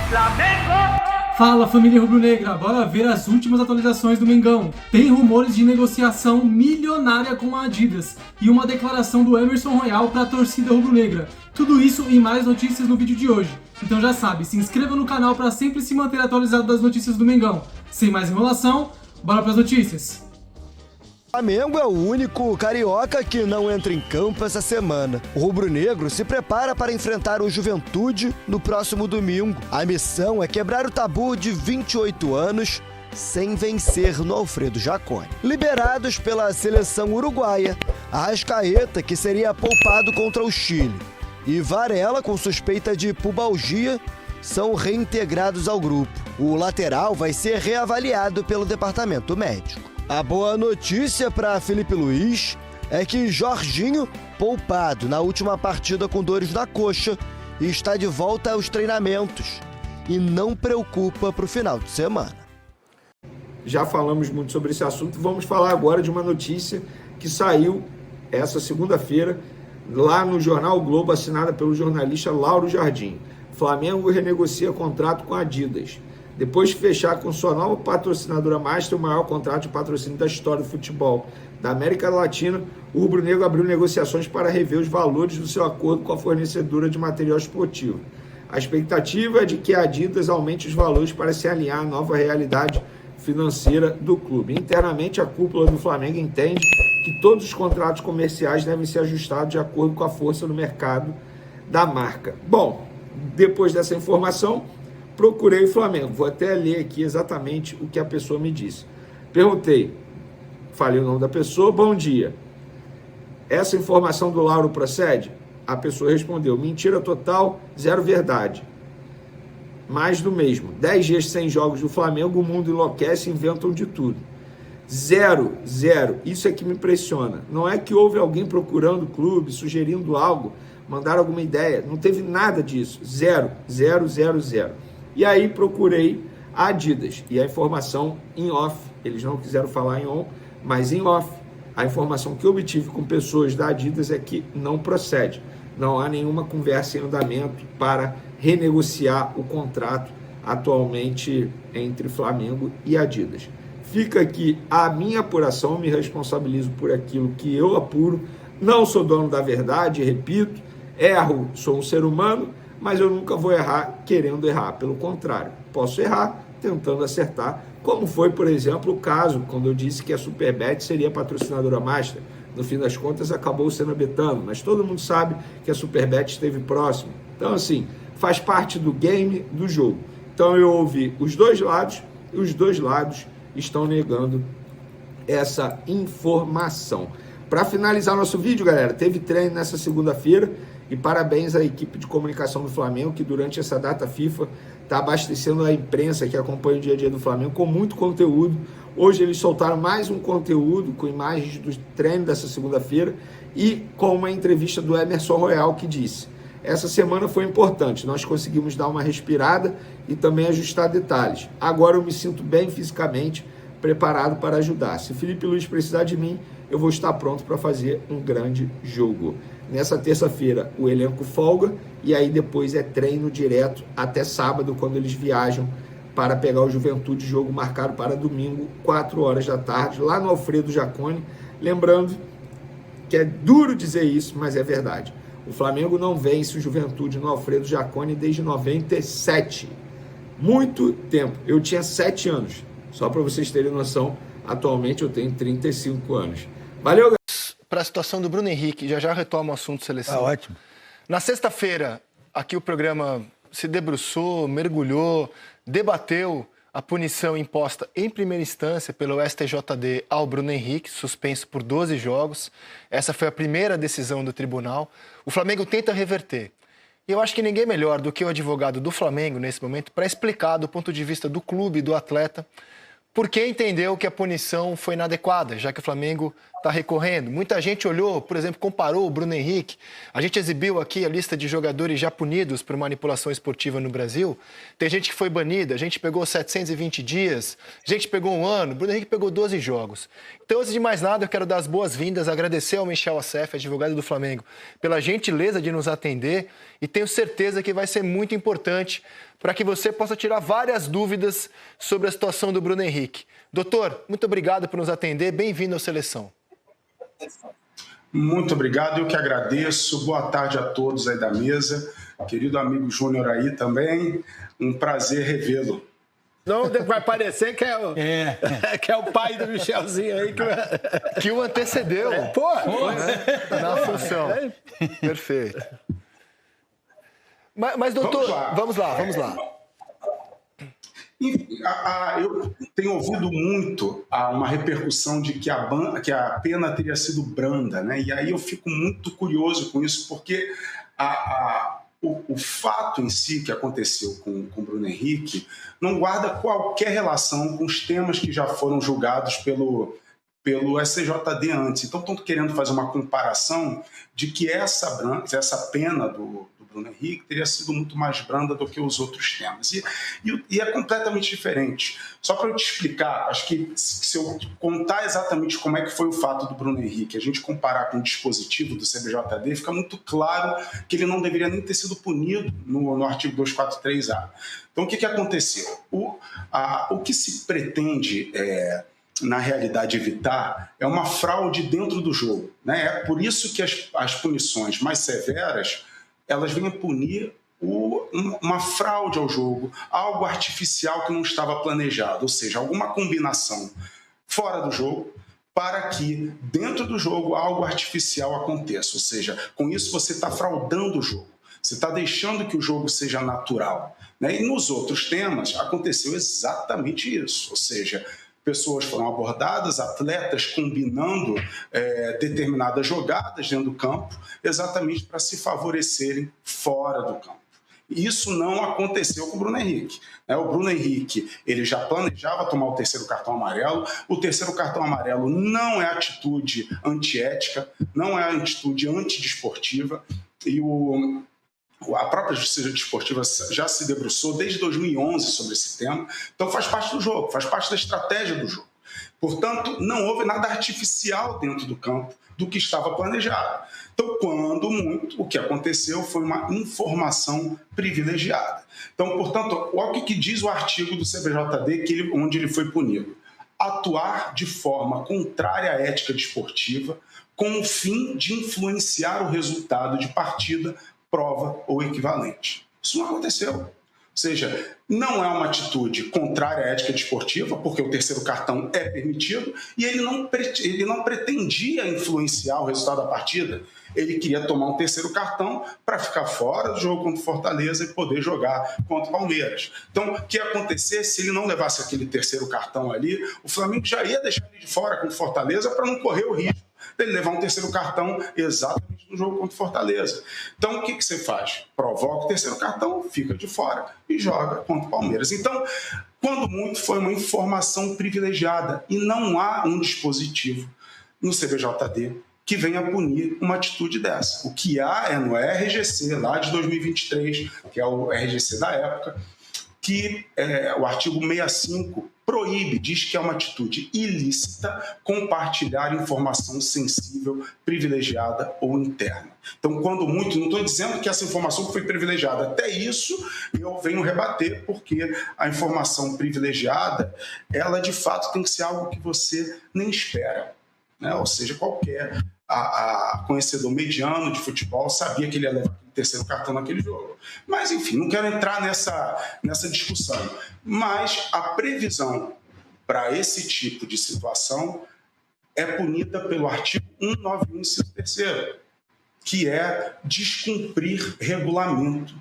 Flamengo! Fala, família rubro-negra, bora ver as últimas atualizações do Mengão. Tem rumores de negociação milionária com a Adidas e uma declaração do Emerson Royal para a torcida rubro-negra. Tudo isso e mais notícias no vídeo de hoje. Então já sabe, se inscreva no canal para sempre se manter atualizado das notícias do Mengão. Sem mais enrolação, bora para as notícias. O Flamengo é o único carioca que não entra em campo essa semana. O rubro-negro se prepara para enfrentar o Juventude no próximo domingo. A missão é quebrar o tabu de 28 anos sem vencer no Alfredo Jaconi. Liberados pela seleção uruguaia, Arrascaeta, que seria poupado contra o Chile, e Varela, com suspeita de pubalgia, são reintegrados ao grupo. O lateral vai ser reavaliado pelo departamento médico. A boa notícia para Felipe Luiz é que Jorginho, poupado na última partida com dores na coxa, está de volta aos treinamentos e não preocupa para o final de semana. Já falamos muito sobre esse assunto, vamos falar agora de uma notícia que saiu essa segunda-feira lá no Jornal o Globo, assinada pelo jornalista Lauro Jardim. Flamengo renegocia contrato com a Adidas. Depois de fechar com sua nova patrocinadora master, o maior contrato de patrocínio da história do futebol da América Latina, o rubro-negro abriu negociações para rever os valores do seu acordo com a fornecedora de material esportivo. A expectativa é de que a Adidas aumente os valores para se alinhar à nova realidade financeira do clube. Internamente, a cúpula do Flamengo entende que todos os contratos comerciais devem ser ajustados de acordo com a força do mercado da marca. Bom, depois dessa informação, procurei o Flamengo. Vou até ler aqui exatamente o que a pessoa me disse. Perguntei, falei o nome da pessoa, bom dia. Essa informação do Lauro procede? A pessoa respondeu, mentira total, zero verdade. Mais do mesmo. 10 dias sem jogos do Flamengo, o mundo enlouquece e inventam de tudo. Zero. Isso é que me impressiona. Não é que houve alguém procurando o clube, sugerindo algo, mandar alguma ideia. Não teve nada disso. Zero. E aí procurei a Adidas e a informação em off, eles não quiseram falar em on, mas em off, a informação que eu obtive com pessoas da Adidas é que não procede. Não há nenhuma conversa em andamento para renegociar o contrato atualmente entre Flamengo e Adidas. Fica aqui a minha apuração, me responsabilizo por aquilo que eu apuro, não sou dono da verdade, repito, erro, sou um ser humano, mas eu nunca vou errar querendo errar. Pelo contrário, posso errar tentando acertar, como foi, por exemplo, o caso quando eu disse que a Superbet seria patrocinadora master. No fim das contas, acabou sendo a Betano, mas todo mundo sabe que a Superbet esteve próximo. Então, assim, faz parte do game, do jogo. Então, eu ouvi os dois lados e os dois lados estão negando essa informação. Para finalizar nosso vídeo, galera, teve treino nessa segunda-feira, e parabéns à equipe de comunicação do Flamengo, que durante essa data FIFA está abastecendo a imprensa que acompanha o dia a dia do Flamengo com muito conteúdo. Hoje eles soltaram mais um conteúdo com imagens do treino dessa segunda-feira e com uma entrevista do Emerson Royal que disse: essa semana foi importante, nós conseguimos dar uma respirada e também ajustar detalhes. Agora eu me sinto bem fisicamente, preparado para ajudar. Se Felipe Luiz precisar de mim, eu vou estar pronto para fazer um grande jogo. Nessa terça-feira o elenco folga e aí depois é treino direto até sábado, quando eles viajam para pegar o Juventude, jogo marcado para domingo, 4 horas da tarde, lá no Alfredo Jaconi. Lembrando que é duro dizer isso, mas é verdade. O Flamengo não vence o Juventude no Alfredo Jaconi desde 97. Muito tempo. Eu tinha 7 anos. Só para vocês terem noção, atualmente eu tenho 35 anos. Valeu, galera. Para a situação do Bruno Henrique, já retomo o assunto seleção. Ótimo. Na sexta-feira, aqui o programa se debruçou, mergulhou, debateu a punição imposta em primeira instância pelo STJD ao Bruno Henrique, suspenso por 12 jogos. Essa foi a primeira decisão do tribunal. O Flamengo tenta reverter. E eu acho que ninguém melhor do que o advogado do Flamengo, nesse momento, para explicar do ponto de vista do clube e do atleta por que entendeu que a punição foi inadequada, já que o Flamengo recorrendo? Muita gente olhou, por exemplo, comparou o Bruno Henrique. A gente exibiu aqui a lista de jogadores já punidos por manipulação esportiva no Brasil. Tem gente que foi banida, a gente pegou 720 dias, a gente pegou 1 ano, o Bruno Henrique pegou 12 jogos. Então, antes de mais nada, eu quero dar as boas-vindas, agradecer ao Michel Assef, advogado do Flamengo, pela gentileza de nos atender, e tenho certeza que vai ser muito importante para que você possa tirar várias dúvidas sobre a situação do Bruno Henrique. Doutor, muito obrigado por nos atender. Bem-vindo ao Seleção. Muito obrigado, eu que agradeço. Boa tarde a todos aí da mesa. Querido amigo Júnior aí também, um prazer revê-lo. Não vai parecer que é o pai do Michelzinho aí que o antecedeu. Na função. Perfeito. Mas doutor, vamos lá. Eu tenho ouvido muito uma repercussão de que a pena teria sido branda, né? E aí eu fico muito curioso com isso, porque o fato em si que aconteceu com o Bruno Henrique não guarda qualquer relação com os temas que já foram julgados pelo STJD antes. Então estão querendo fazer uma comparação de que essa pena do Bruno Henrique teria sido muito mais branda do que os outros temas. E é completamente diferente. Só para eu te explicar, acho que se eu contar exatamente como é que foi o fato do Bruno Henrique, a gente comparar com o dispositivo do CBJD, fica muito claro que ele não deveria nem ter sido punido no artigo 243A. Então, o que aconteceu? O que se pretende na realidade, evitar é uma fraude dentro do jogo, né? É por isso que as punições mais severas elas vêm punir uma fraude ao jogo, algo artificial que não estava planejado, ou seja, alguma combinação fora do jogo para que dentro do jogo algo artificial aconteça, ou seja, com isso você está fraudando o jogo, você está deixando que o jogo seja natural, né? E nos outros temas aconteceu exatamente isso, ou seja, pessoas foram abordadas, atletas combinando determinadas jogadas dentro do campo, exatamente para se favorecerem fora do campo. Isso não aconteceu com o Bruno Henrique. O Bruno Henrique ele já planejava tomar o terceiro cartão amarelo. O terceiro cartão amarelo não é atitude antiética, não é atitude antidesportiva. E a própria Justiça Desportiva já se debruçou desde 2011 sobre esse tema, então faz parte do jogo, faz parte da estratégia do jogo. Portanto, não houve nada artificial dentro do campo do que estava planejado. Então, quando muito, o que aconteceu foi uma informação privilegiada. Então, portanto, olha o que diz o artigo do CBJD onde ele foi punido. Atuar de forma contrária à ética desportiva com o fim de influenciar o resultado de partida, prova ou equivalente. Isso não aconteceu. Ou seja, não é uma atitude contrária à ética desportiva, porque o terceiro cartão é permitido, e ele não pretendia influenciar o resultado da partida. Ele queria tomar um terceiro cartão para ficar fora do jogo contra o Fortaleza e poder jogar contra o Palmeiras. Então, o que ia acontecer se ele não levasse aquele terceiro cartão ali, o Flamengo já ia deixar ele de fora contra o Fortaleza para não correr o risco dele levar um terceiro cartão exatamente no jogo contra o Fortaleza. Então, o que você faz? Provoca o terceiro cartão, fica de fora e joga contra o Palmeiras. Então, quando muito, foi uma informação privilegiada e não há um dispositivo no CBJD que venha punir uma atitude dessa. O que há é no RGC, lá de 2023, que é o RGC da época, que o artigo 65 proíbe, diz que é uma atitude ilícita compartilhar informação sensível, privilegiada ou interna. Então, quando muito, não estou dizendo que essa informação foi privilegiada, até isso eu venho rebater, porque a informação privilegiada, ela de fato tem que ser algo que você nem espera, né? Ou seja, qualquer conhecedor mediano de futebol sabia que ele ia levar o terceiro cartão naquele jogo. Mas, enfim, não quero entrar nessa discussão. Mas a previsão para esse tipo de situação é punida pelo artigo 191, inciso 3º, que é descumprir regulamento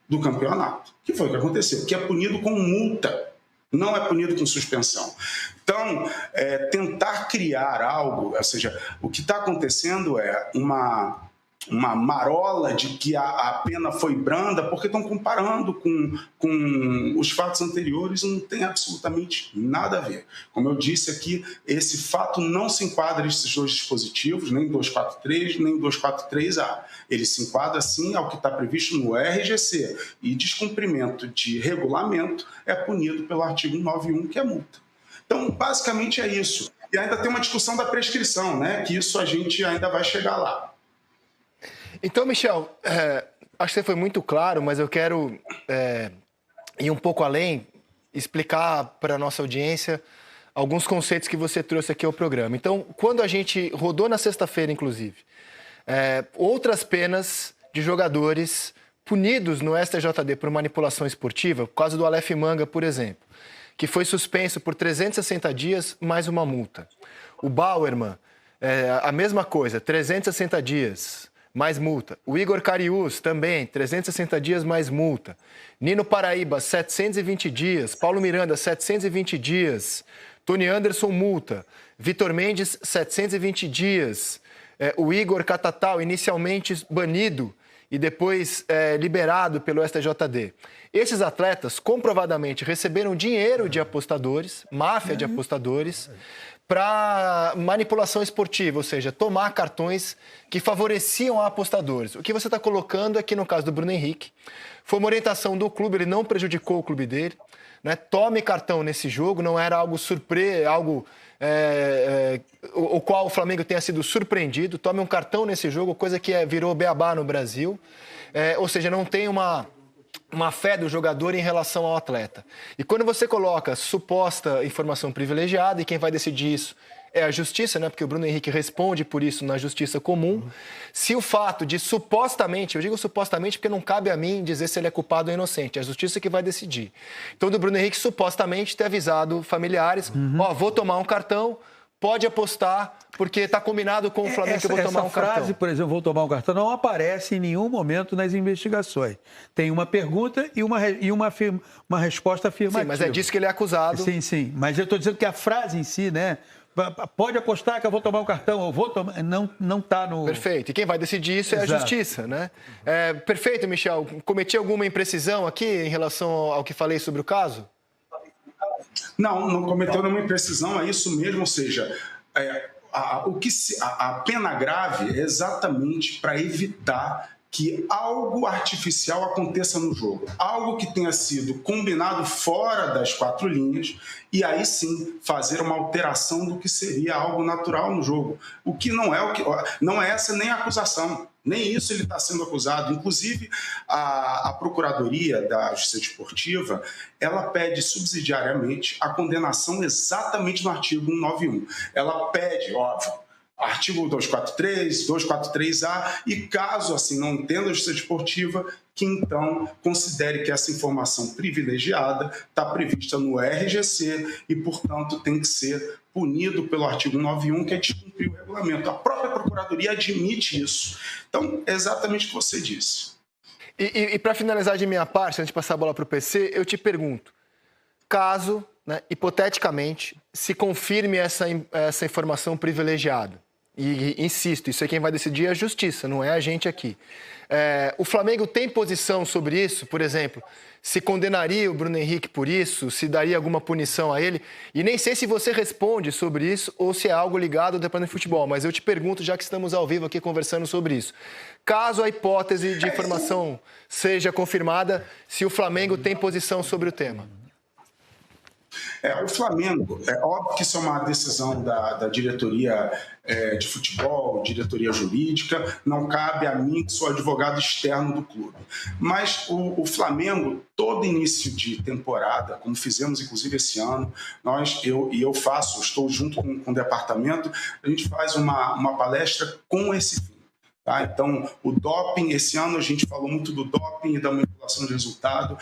do campeonato. Que foi o que aconteceu, que é punido com multa, não é punido com suspensão. Então, tentar criar algo, ou seja, o que está acontecendo é uma marola de que a pena foi branda, porque estão comparando com os fatos anteriores e não tem absolutamente nada a ver. Como eu disse aqui, esse fato não se enquadra nesses dois dispositivos, nem 243, nem 243A. Ele se enquadra, sim, ao que está previsto no RGC, e descumprimento de regulamento é punido pelo artigo 91, que é multa. Então, basicamente é isso. E ainda tem uma discussão da prescrição, né? Que isso a gente ainda vai chegar lá. Então, Michel, acho que você foi muito claro, mas eu quero ir um pouco além, explicar para a nossa audiência alguns conceitos que você trouxe aqui ao programa. Então, quando a gente rodou na sexta-feira, inclusive, outras penas de jogadores punidos no STJD por manipulação esportiva, por causa do Aleph Manga, por exemplo, que foi suspenso por 360 dias mais uma multa. O Bauerman, a mesma coisa, 360 dias mais multa. O Igor Cariús também, 360 dias mais multa. Nino Paraíba, 720 dias. Paulo Miranda, 720 dias. Tony Anderson, multa. Vitor Mendes, 720 dias. O Igor Catatal, inicialmente banido e depois liberado pelo STJD. Esses atletas comprovadamente receberam dinheiro de apostadores, máfia de apostadores, para manipulação esportiva, ou seja, tomar cartões que favoreciam apostadores. O que você está colocando aqui no caso do Bruno Henrique foi uma orientação do clube, ele não prejudicou o clube dele, né? Tome cartão nesse jogo, não era algo algo o qual o Flamengo tenha sido surpreendido, tome um cartão nesse jogo, coisa que virou beabá no Brasil, ou seja, não tem uma fé do jogador em relação ao atleta. E quando você coloca suposta informação privilegiada, e quem vai decidir isso é a justiça, né? Porque o Bruno Henrique responde por isso na justiça comum. Se o fato de supostamente, eu digo supostamente porque não cabe a mim dizer se ele é culpado ou inocente, é a justiça que vai decidir. Então, do Bruno Henrique supostamente ter avisado familiares, vou tomar um cartão, pode apostar, porque está combinado com o Flamengo que eu vou tomar um cartão. Essa frase, por exemplo, vou tomar um cartão, não aparece em nenhum momento nas investigações. Tem uma pergunta e uma resposta afirmativa. Sim, mas é disso que ele é acusado. Sim. Mas eu estou dizendo que a frase em si, né? Pode apostar que eu vou tomar um cartão, eu vou tomar. Não está no. Perfeito. E quem vai decidir isso é a justiça, né? Perfeito, Michel. Cometi alguma imprecisão aqui em relação ao que falei sobre o caso? Não cometeu nenhuma imprecisão, é isso mesmo, ou seja, a pena grave é exatamente para evitar que algo artificial aconteça no jogo, algo que tenha sido combinado fora das quatro linhas, e aí sim fazer uma alteração do que seria algo natural no jogo, o que não é essa nem a acusação. Nem isso ele está sendo acusado. Inclusive, a Procuradoria da Justiça Desportiva, ela pede subsidiariamente a condenação exatamente no artigo 191. Ela pede, óbvio, artigo 243, 243A, e caso assim não entenda a Justiça Desportiva, que então considere que essa informação privilegiada está prevista no RGC e, portanto, tem que ser punido pelo artigo 91, que é descumprir o regulamento. A própria Procuradoria admite isso. Então, é exatamente o que você disse. E para finalizar de minha parte, antes de passar a bola para o PC, eu te pergunto, caso, né, hipoteticamente, se confirme essa informação privilegiada, e insisto, isso é quem vai decidir é a justiça, não é a gente aqui. O Flamengo tem posição sobre isso? Por exemplo, se condenaria o Bruno Henrique por isso? Se daria alguma punição a ele? E nem sei se você responde sobre isso ou se é algo ligado ao departamento de futebol, mas eu te pergunto, já que estamos ao vivo aqui conversando sobre isso. Caso a hipótese de informação seja confirmada, se o Flamengo tem posição sobre o tema? O Flamengo, é óbvio que isso é uma decisão da diretoria de futebol, diretoria jurídica, não cabe a mim, que sou advogado externo do clube. Mas o Flamengo, todo início de temporada, como fizemos inclusive esse ano, eu estou junto com o departamento, a gente faz uma palestra com esse fim. Tá? Então, o doping, esse ano a gente falou muito do doping e da manipulação de resultado.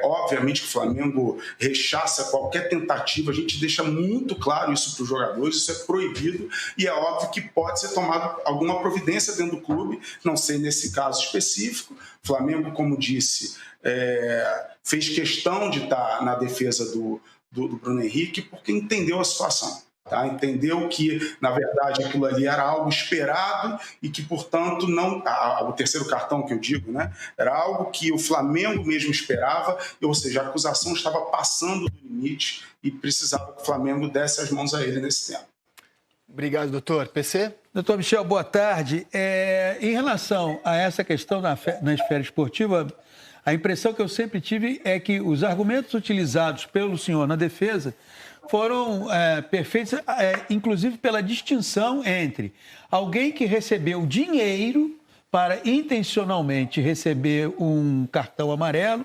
Obviamente que o Flamengo rechaça qualquer tentativa, a gente deixa muito claro isso para os jogadores, isso é proibido e é óbvio que pode ser tomada alguma providência dentro do clube, não sei nesse caso específico. O Flamengo, como disse, fez questão de estar na defesa do Bruno Henrique porque entendeu a situação. Tá? Entendeu que, na verdade, aquilo ali era algo esperado e que, portanto, não, o terceiro cartão que eu digo, né, era algo que o Flamengo mesmo esperava, ou seja, a acusação estava passando do limite e precisava que o Flamengo desse as mãos a ele nesse tempo. Obrigado, doutor. PC? Doutor Michel, boa tarde. Em relação a essa questão na esfera esportiva, a impressão que eu sempre tive é que os argumentos utilizados pelo senhor na defesa foram perfeitos, inclusive pela distinção entre alguém que recebeu dinheiro para intencionalmente receber um cartão amarelo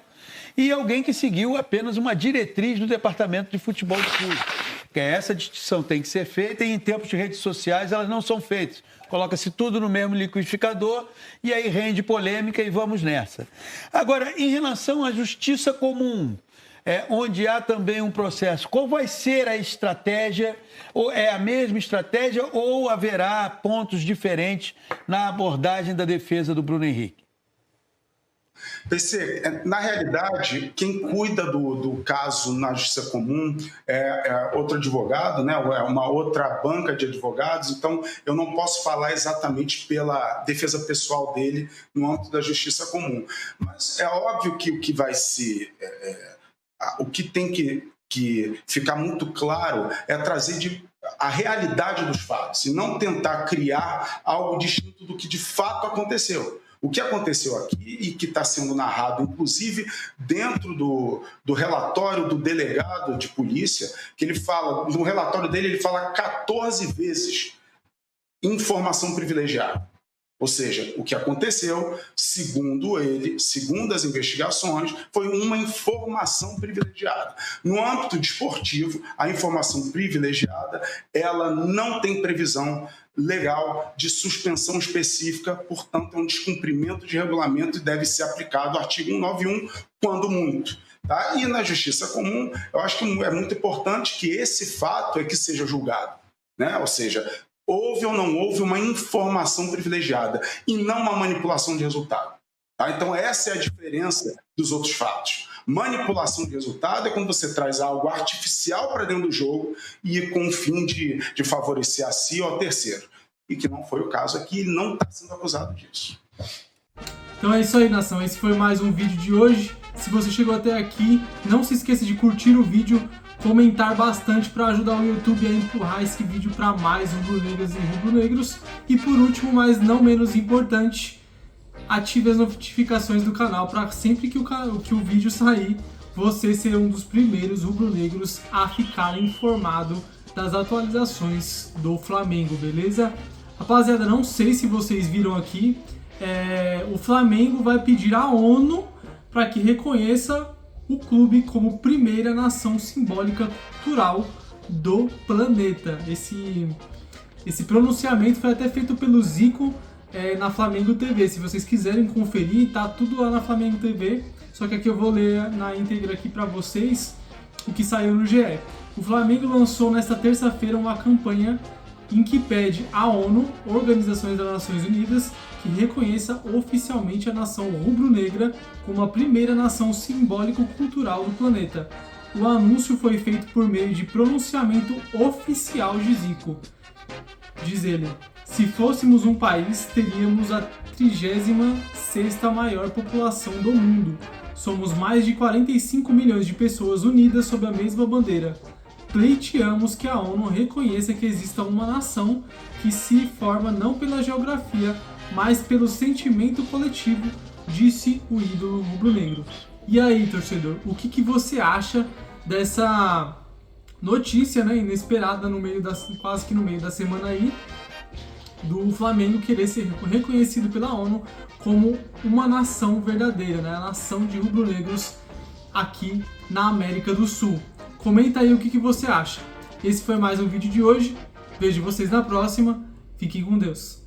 e alguém que seguiu apenas uma diretriz do departamento de futebol do clube. Porque essa distinção tem que ser feita e em tempos de redes sociais elas não são feitas. Coloca-se tudo no mesmo liquidificador e aí rende polêmica e vamos nessa. Agora, em relação à justiça comum, onde há também um processo, qual vai ser a estratégia? Ou é a mesma estratégia ou haverá pontos diferentes na abordagem da defesa do Bruno Henrique? PC, na realidade, quem cuida do caso na Justiça Comum é outro advogado, né? É uma outra banca de advogados, então eu não posso falar exatamente pela defesa pessoal dele no âmbito da Justiça Comum. Mas é óbvio que o que vai se... o que tem que ficar muito claro é trazer a realidade dos fatos e não tentar criar algo distinto do que de fato aconteceu. O que aconteceu aqui e que está sendo narrado, inclusive dentro do relatório do delegado de polícia, que ele fala, no relatório dele ele fala 14 vezes informação privilegiada. Ou seja, o que aconteceu, segundo ele, segundo as investigações, foi uma informação privilegiada. No âmbito desportivo, a informação privilegiada, ela não tem previsão legal de suspensão específica, portanto, é um descumprimento de regulamento e deve ser aplicado o artigo 191, quando muito. Tá? E na Justiça Comum, eu acho que é muito importante que esse fato é que seja julgado, né? Ou seja, houve ou não houve uma informação privilegiada e não uma manipulação de resultado. Tá? Então, essa é a diferença dos outros fatos. Manipulação de resultado é quando você traz algo artificial para dentro do jogo e com o fim de favorecer a si ou ao terceiro. E que não foi o caso aqui, ele não está sendo acusado disso. Então é isso aí, nação. Esse foi mais um vídeo de hoje. Se você chegou até aqui, não se esqueça de curtir o vídeo, comentar bastante para ajudar o YouTube a empurrar esse vídeo para mais rubro-negras e rubro-negros. E por último, mas não menos importante, ative as notificações do canal para sempre que o vídeo sair, você ser um dos primeiros rubro-negros a ficar informado das atualizações do Flamengo, beleza? Rapaziada, não sei se vocês viram aqui, o Flamengo vai pedir à ONU para que reconheça o clube como primeira nação simbólica cultural do planeta. Esse pronunciamento foi até feito pelo Zico na Flamengo TV. Se vocês quiserem conferir, tá tudo lá na Flamengo TV. Só que aqui eu vou ler na íntegra aqui para vocês o que saiu no GE. O Flamengo lançou nesta terça-feira uma campanha em que pede à ONU, Organização das Nações Unidas, que reconheça oficialmente a nação rubro-negra como a primeira nação simbólico-cultural do planeta. O anúncio foi feito por meio de pronunciamento oficial de Zico. Diz ele: se fôssemos um país, teríamos a 36ª maior população do mundo. Somos mais de 45 milhões de pessoas unidas sob a mesma bandeira. Pleiteamos que a ONU reconheça que exista uma nação que se forma não pela geografia, mas pelo sentimento coletivo, disse o ídolo rubro-negro. E aí, torcedor, o que você acha dessa notícia, né, inesperada quase que no meio da semana aí, do Flamengo querer ser reconhecido pela ONU como uma nação verdadeira, né, a nação de rubro-negros aqui na América do Sul? Comenta aí o que você acha. Esse foi mais um vídeo de hoje. Vejo vocês na próxima. Fiquem com Deus.